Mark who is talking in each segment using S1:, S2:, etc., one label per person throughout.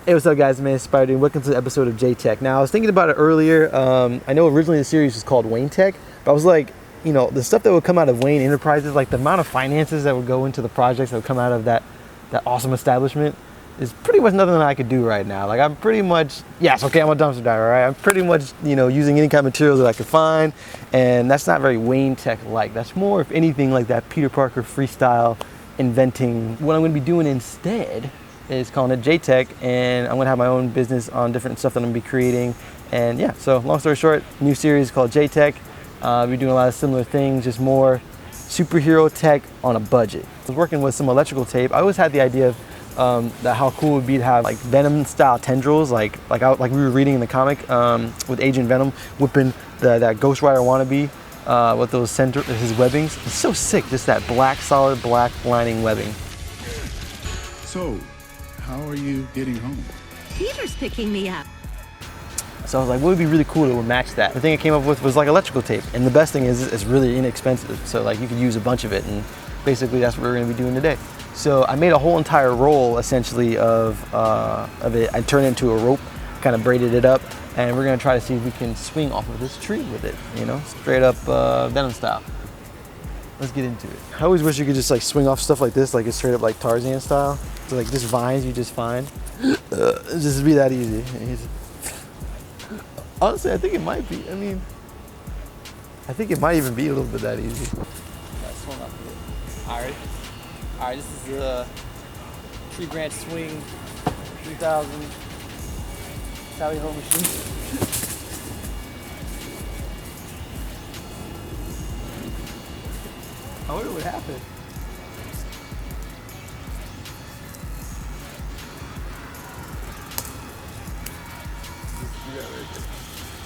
S1: Hey, what's up guys, man, it's Spidey, and welcome to the episode of J-Tech. Now, I was thinking about it earlier. I know originally the series was called Wayne Tech, but I was like, you know, the stuff that would come out of Wayne Enterprises, like the amount of finances that would go into the projects that would come out of that awesome establishment is pretty much nothing that I could do right now. Like, I'm pretty much, yes, okay, I'm a dumpster diver, right? I'm pretty much, you know, using any kind of materials that I could find, and that's not very Wayne Tech-like. That's more, if anything, like that Peter Parker freestyle inventing. What I'm going to be doing instead is calling it J-Tech, and I'm gonna have my own business on different stuff that I'm gonna be creating. And yeah, so long story short, new series called J-Tech. We're doing a lot of similar things, just more superhero tech on a budget. I was working with some electrical tape. I always had the idea of that how cool it would be to have like Venom style tendrils, like we were reading in the comic with Agent Venom whipping that Ghost Rider wannabe with those his webbings. It's so sick, just that black, solid black lining webbing.
S2: So, how are you getting home?
S3: Peter's picking me up.
S1: So I was like, what would be really cool that would match that? The thing I came up with was like electrical tape. And the best thing is it's really inexpensive. So like you could use a bunch of it, and basically that's what we're gonna be doing today. So I made a whole entire roll essentially of it. I turned it into a rope, kind of braided it up, and we're gonna try to see if we can swing off of this tree with it, you know, straight up Venom style. Let's get into it. I always wish you could just like swing off stuff like this, like it's straight up like Tarzan style. So like just vines you just find. Just be that easy. Honestly, I think it might be. I mean, I think it might even be a little bit that easy. Swung up here. All right, this is the tree branch swing 3000 Sally Ho machine. I wonder what happened.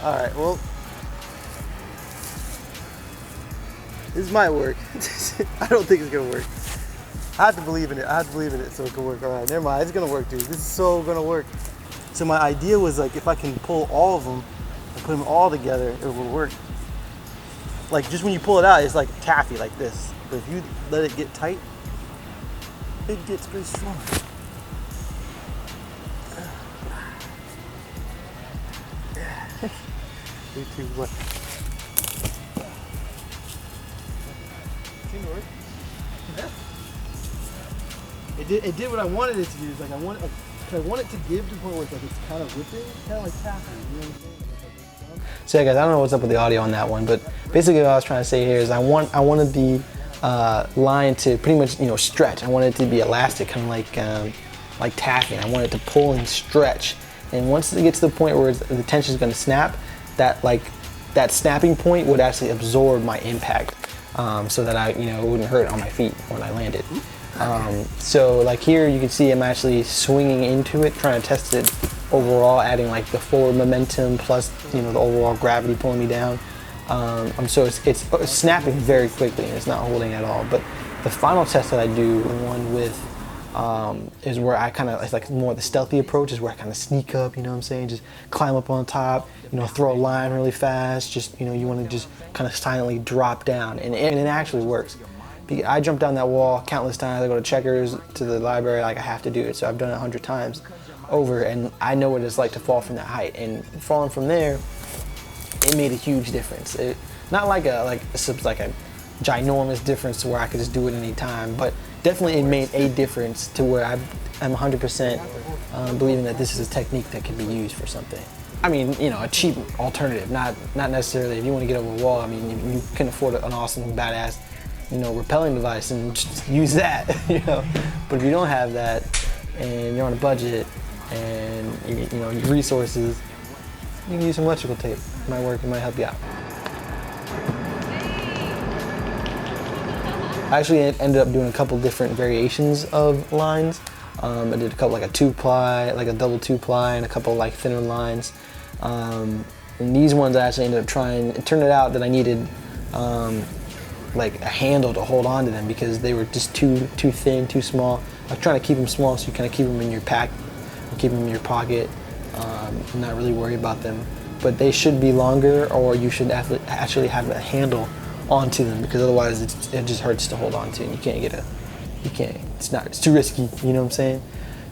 S1: All right, well, this might work. I don't think it's gonna work. I have to believe in it. I have to believe in it so it can work. All right, never mind. It's gonna work, dude. This is so gonna work. So my idea was like, if I can pull all of them and put them all together, it will work. Like just when you pull it out, it's like taffy, like this. But if you let it get tight, it gets pretty strong. Three, two, one. Seemed to work. Yeah. It did what I wanted it to do. It's like I want it to give to the point where it's like it's kind of whipping, kind of like tapping. You know what I'm saying? So yeah, guys, I don't know what's up with the audio on that one, but basically what I was trying to say here is I wanted the line to pretty much, you know, stretch. I wanted it to be elastic, kind of like taffy. I wanted it to pull and stretch. And once it gets to the point where the tension is going to snap, that snapping point would actually absorb my impact, so that it wouldn't hurt on my feet when I landed. So like here you can see I'm actually swinging into it, trying to test it overall, adding like the forward momentum plus, you know, the overall gravity pulling me down. So it's snapping very quickly and it's not holding at all. But the final test that I do, the one with is where I kind of, it's like more the stealthy approach, is where I kind of sneak up, you know what I'm saying, just climb up on top, you know, throw a line really fast, just, you know, you want to just kind of silently drop down, and it actually works. I jump down that wall countless times. I go to Checkers, to the library, like I have to do it, so I've done it 100 times over, and I know what it's like to fall from that height, and falling from there, it made a huge difference. Not like a ginormous difference to where I could just do it any time, but definitely it made a difference to where I'm 100% believing that this is a technique that can be used for something. I mean, you know, a cheap alternative, not necessarily if you want to get over a wall. I mean, you can afford an awesome, badass, you know, rappelling device and just use that, you know. But if you don't have that and you're on a budget and you know your resources, you can use some electrical tape. It might work. It might help you out. I actually ended up doing a couple different variations of lines. I did a couple, like a 2-ply, like a double 2-ply, and a couple like thinner lines. And these ones I actually ended up trying. It turned out that I needed like a handle to hold on to them because they were just too thin, too small. I was trying to keep them small so you kind of keep them in your pack, or keep them in your pocket, and not really worry about them. But they should be longer, or you should actually have a handle onto them, because otherwise it just hurts to hold on to, and it's too risky, you know what I'm saying?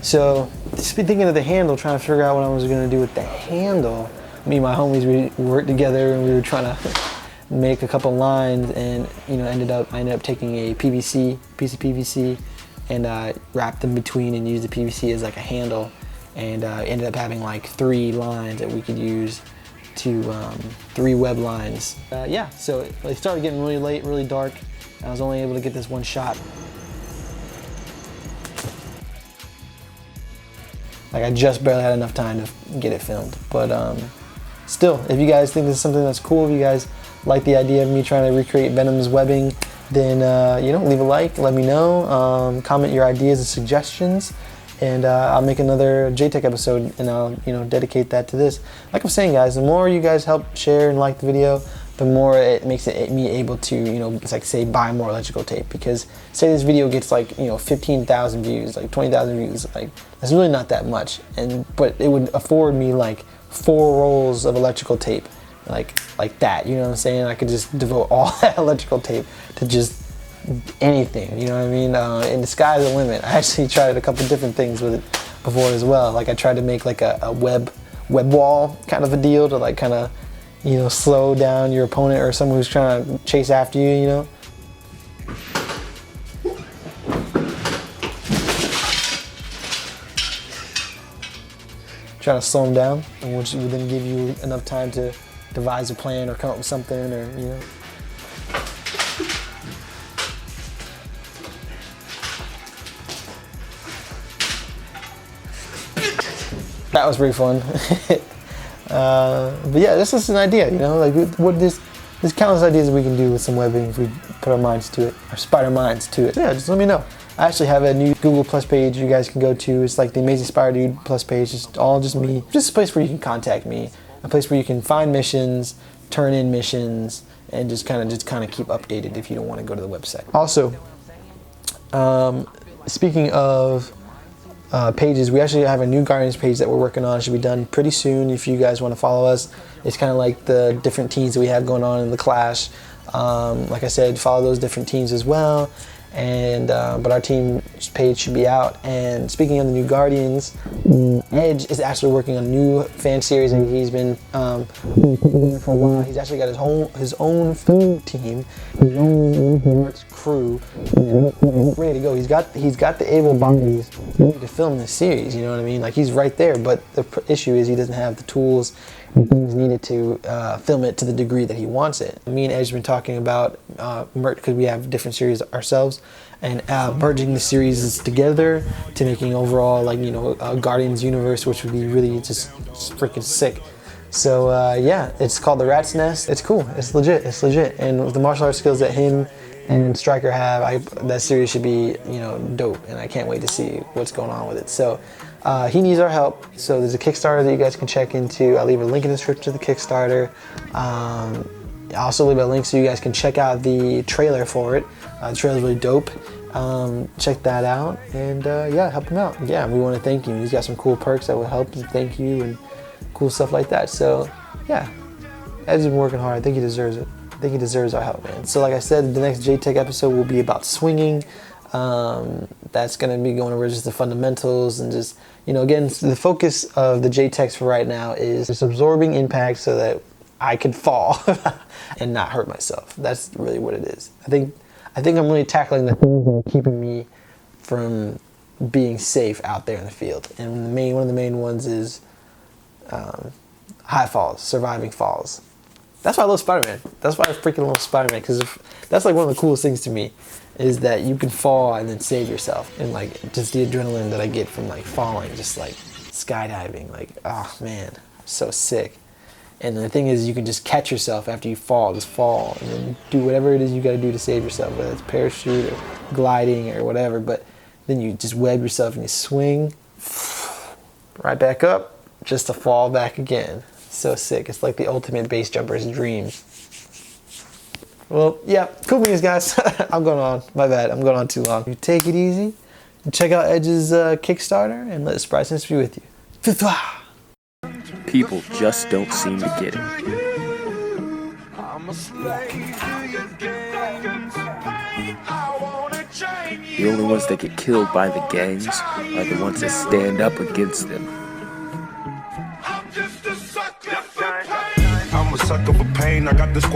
S1: So, just be thinking of the handle, trying to figure out what I was going to do with the handle. Me and my homies, we worked together and we were trying to make a couple lines, and I ended up taking a piece of PVC, and wrapped them between and used the PVC as like a handle, and ended up having like 3 lines that we could use to 3 web lines. Yeah, so it started getting really late, really dark. I was only able to get this one shot. Like, I just barely had enough time to get it filmed. But still, if you guys think this is something that's cool, if you guys like the idea of me trying to recreate Venom's webbing, then leave a like, let me know, comment your ideas and suggestions, and I'll make another JTech episode, and I'll dedicate that to this. Like I'm saying, guys, the more you guys help share and like the video, the more it makes me able to, it's like, say, buy more electrical tape. Because say this video gets like 15,000 views, like 20,000 views, like that's really not that much, but it would afford me like 4 rolls of electrical tape, like that. You know what I'm saying? I could just devote all that electrical tape to just anything. You know what I mean? And the sky's the limit. I actually tried a couple different things with it before as well. Like, I tried to make like a web wall kind of a deal to like kind of slow down your opponent or someone who's trying to chase after you, Trying to slow them down, which would then give you enough time to devise a plan or come up with something, or, That was pretty fun. But yeah, this is an idea, like what there's countless ideas that we can do with some webbing if we put our minds to it, our spider minds to it. So yeah, just let me know. I actually have a new Google Plus page you guys can go to. It's like the Amazing Spider Dude Plus page. It's all just me. Just a place where you can contact me, a place where you can find missions, turn in missions, and just kind of keep updated if you don't want to go to the website. Also, speaking of pages, we actually have a new Guardians page that we're working on. It should be done pretty soon if you guys want to follow us. It's kind of like the different teams that we have going on in the Clash. Like I said, follow those different teams as well. And but our team page should be out. And speaking of the new Guardians, Edge is actually working on a new fan series, and he's been putting there for a while. He's actually got his own film team, his own crew, ready to go. He's got the able bodies to film this series. You know what I mean? Like, he's right there, but the issue is he doesn't have the tools and things needed to film it to the degree that he wants it. Me and Edge have been talking about because we have different series ourselves, and merging the series together to making overall, like, a Guardians universe, which would be really just freaking sick. So yeah, it's called the Rat's Nest. It's cool. It's legit. And with the martial arts skills that him and Stryker have, that series should be dope, and I can't wait to see what's going on with it. So he needs our help. So there's a Kickstarter that you guys can check into. I'll leave a link in the description to the Kickstarter. I'll also leave a link so you guys can check out the trailer for it. The trailer's really dope. Check that out, and yeah, help him out. Yeah, we want to thank him. He's got some cool perks that will help him thank you and cool stuff like that. So yeah, Ed's been working hard. I think he deserves it. I think he deserves our help, man. So like I said, the next JTech episode will be about swinging. That's going to be going over just the fundamentals, and just, again, the focus of the JTechs for right now is just absorbing impact so that I can fall and not hurt myself. That's really what it is. I think I'm really tackling the things that are keeping me from being safe out there in the field. And one of the main ones is high falls, surviving falls. That's why I love Spider-Man. That's why I freaking love Spider-Man, because that's like one of the coolest things to me, is that you can fall and then save yourself. And like, just the adrenaline that I get from like falling, just like skydiving, like, oh man, so sick. And the thing is, you can just catch yourself after you fall, just fall, and then do whatever it is you gotta do to save yourself, whether it's parachute or gliding or whatever, but then you just web yourself and you swing right back up just to fall back again. So sick. It's like the ultimate base jumper's dream. Well, yeah, cool beans, guys. I'm going on. My bad. I'm going on too long. You take it easy. Check out Edge's Kickstarter, and let the Spidey Sense be with you.
S4: People just don't seem to get it.
S5: I'm a slave to your games. I wanna chain you.
S4: The only ones that get killed by the gangs are the ones that stand up against them.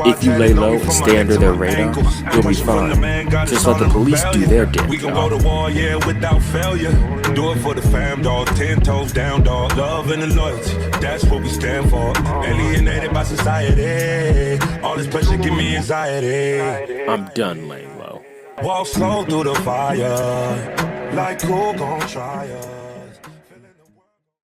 S4: If you lay low and stay under their radar, you'll be fine. Just let the police do their damn
S5: We can
S4: job.
S5: go to war, yeah, without failure. Do it for the fam, dog. 10 toes down, dog. Love and the loyalty, that's what we stand for. Alienated by society. All this pressure give me anxiety.
S4: I'm done laying low.
S5: Walk slow through the fire. Like who gon' try us?